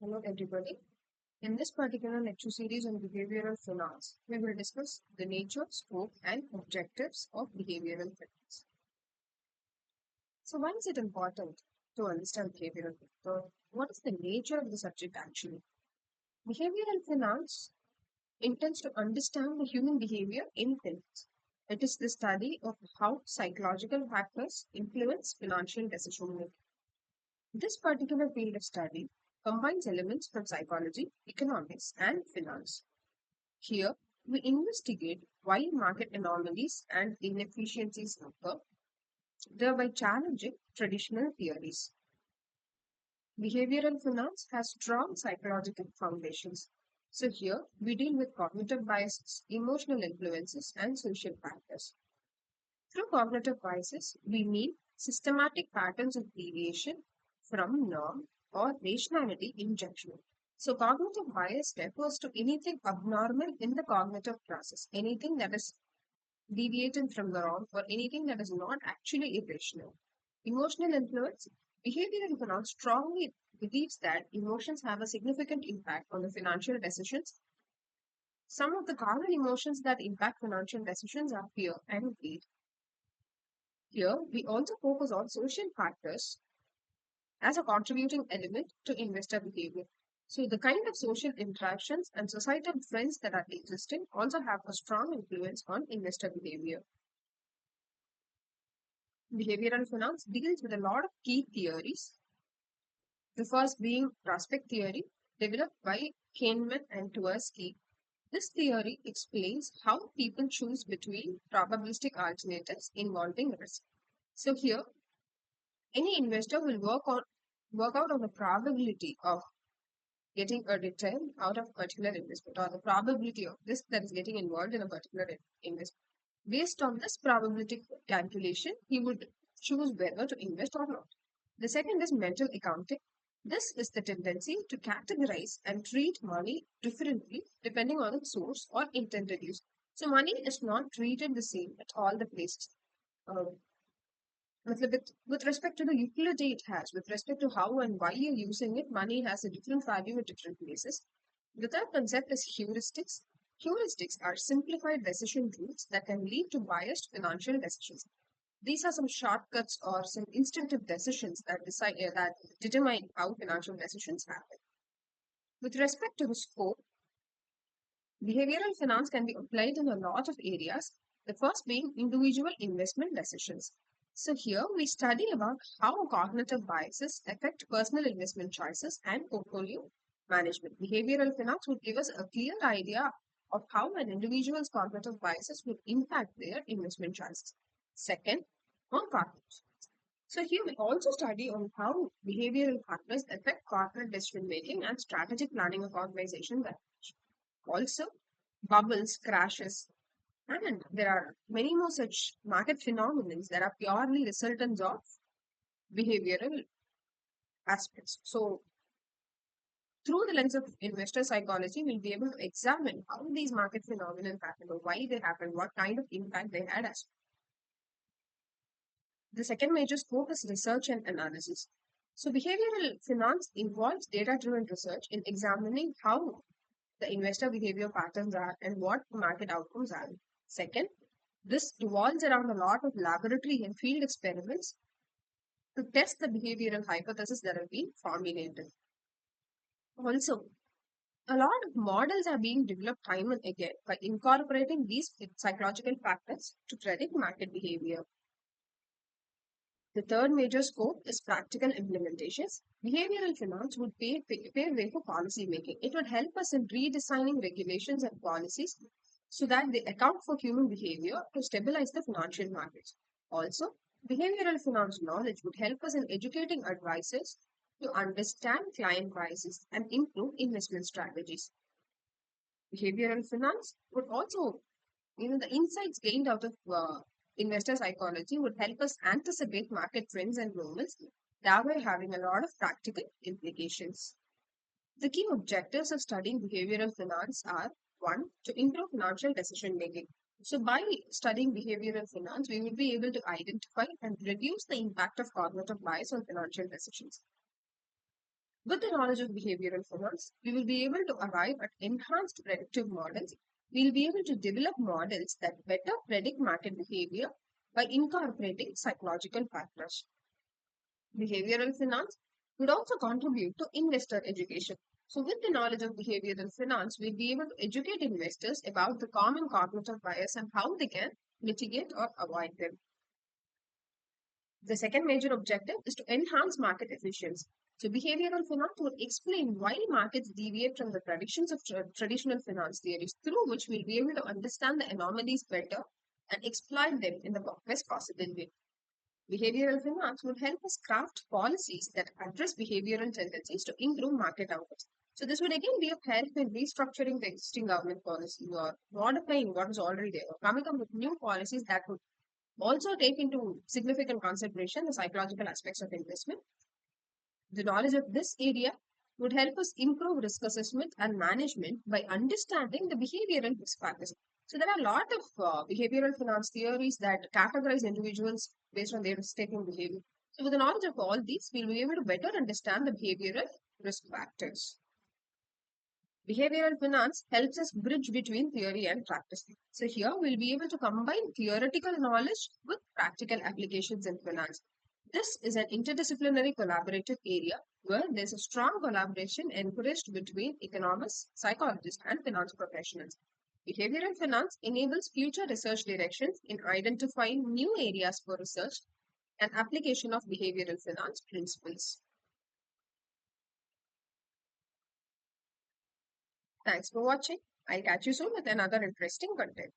Hello, everybody. In this particular lecture series on behavioral finance, we will discuss the nature, scope, and objectives of behavioral finance. So, why is it important to understand behavioral finance? What is the nature of the subject actually? Behavioral finance intends to understand the human behavior in finance. It is the study of how psychological factors influence financial decision making. This particular field of study combines elements from psychology, economics, and finance. Here, we investigate why market anomalies and inefficiencies occur, thereby challenging traditional theories. Behavioral finance has strong psychological foundations. So, here we deal with cognitive biases, emotional influences, and social factors. Through cognitive biases, we mean systematic patterns of deviation from norm or rationality in judgment. So, cognitive bias refers to anything abnormal in the cognitive process, anything that is deviating from the norm or anything that is not actually irrational. Emotional influence. Behavioral economics strongly believes that emotions have a significant impact on the financial decisions. Some of the common emotions that impact financial decisions are fear and greed. Here, we also focus on social factors as a contributing element to investor behavior. So, the kind of social interactions and societal trends that are existing also have a strong influence on investor behavior. Behavioral finance deals with a lot of key theories. The first being prospect theory, developed by Kahneman and Tversky. This theory explains how people choose between probabilistic alternatives involving risk. So here, any investor will work out on the probability of getting a return out of a particular investment or the probability of risk that is getting involved in a particular investment. Based on this probability calculation, he would choose whether to invest or not. The second is mental accounting. This is the tendency to categorize and treat money differently depending on its source or intended use. So money is not treated the same at all the places. Um, with respect to the utility it has, with respect to how and why you're using it, money has a different value at different places. The third concept is heuristics. Heuristics are simplified decision rules that can lead to biased financial decisions. These are some shortcuts or some instinctive decisions that that determine how financial decisions happen. With respect to the scope, behavioral finance can be applied in a lot of areas. The first being individual investment decisions. So here we study about how cognitive biases affect personal investment choices and portfolio management. Behavioral finance would give us a clear idea of how an individual's cognitive biases will impact their investment choices. Second, on partners. So here we also study on how behavioral factors affect corporate decision making and strategic planning of organizations. Also, bubbles, crashes, and there are many more such market phenomena that are purely resultants of behavioral aspects. So, through the lens of investor psychology, we'll be able to examine how these market phenomena happen, or why they happen, what kind of impact they had as. The second major scope is research and analysis. So, behavioral finance involves data driven research in examining how the investor behavior patterns are and what market outcomes are. Second, this revolves around a lot of laboratory and field experiments to test the behavioral hypotheses that have been formulated. Also, a lot of models are being developed time and again by incorporating these psychological factors to predict market behavior. The third major scope is practical implementations. Behavioral finance would pave way for policy making. It would help us in redesigning regulations and policies so that they account for human behavior to stabilize the financial markets. Also, behavioral finance knowledge would help us in educating advisors to understand client biases and improve investment strategies. Behavioral finance would also, the insights gained out of investor psychology would help us anticipate market trends and movements, thereby having a lot of practical implications. The key objectives of studying behavioral finance are one, to improve financial decision making. So, by studying behavioral finance, we will be able to identify and reduce the impact of cognitive bias on financial decisions. With the knowledge of behavioral finance, we will be able to arrive at enhanced predictive models. We'll be able to develop models that better predict market behavior by incorporating psychological factors. Behavioral finance would also contribute to investor education. So, with the knowledge of behavioral finance, we'll be able to educate investors about the common cognitive bias and how they can mitigate or avoid them. The second major objective is to enhance market efficiency. So, behavioral finance will explain why markets deviate from the predictions of traditional finance theories, through which we'll be able to understand the anomalies better and exploit them in the best possible way. Behavioral finance would help us craft policies that address behavioral tendencies to improve market outcomes. So, this would again be of help in restructuring the existing government policy or modifying what is already there, or coming up with new policies that would also take into significant consideration the psychological aspects of investment. The knowledge of this area would help us improve risk assessment and management by understanding the behavioral risk factors. So there are a lot of behavioral finance theories that categorize individuals based on their risk-taking behavior. So with the knowledge of all these, we'll be able to better understand the behavioral risk factors. Behavioral finance helps us bridge between theory and practice. So here we'll be able to combine theoretical knowledge with practical applications in finance. This is an interdisciplinary collaborative area where there's a strong collaboration encouraged between economists, psychologists, and finance professionals. Behavioral finance enables future research directions in identifying new areas for research and application of behavioral finance principles. Thanks for watching. I'll catch you soon with another interesting content.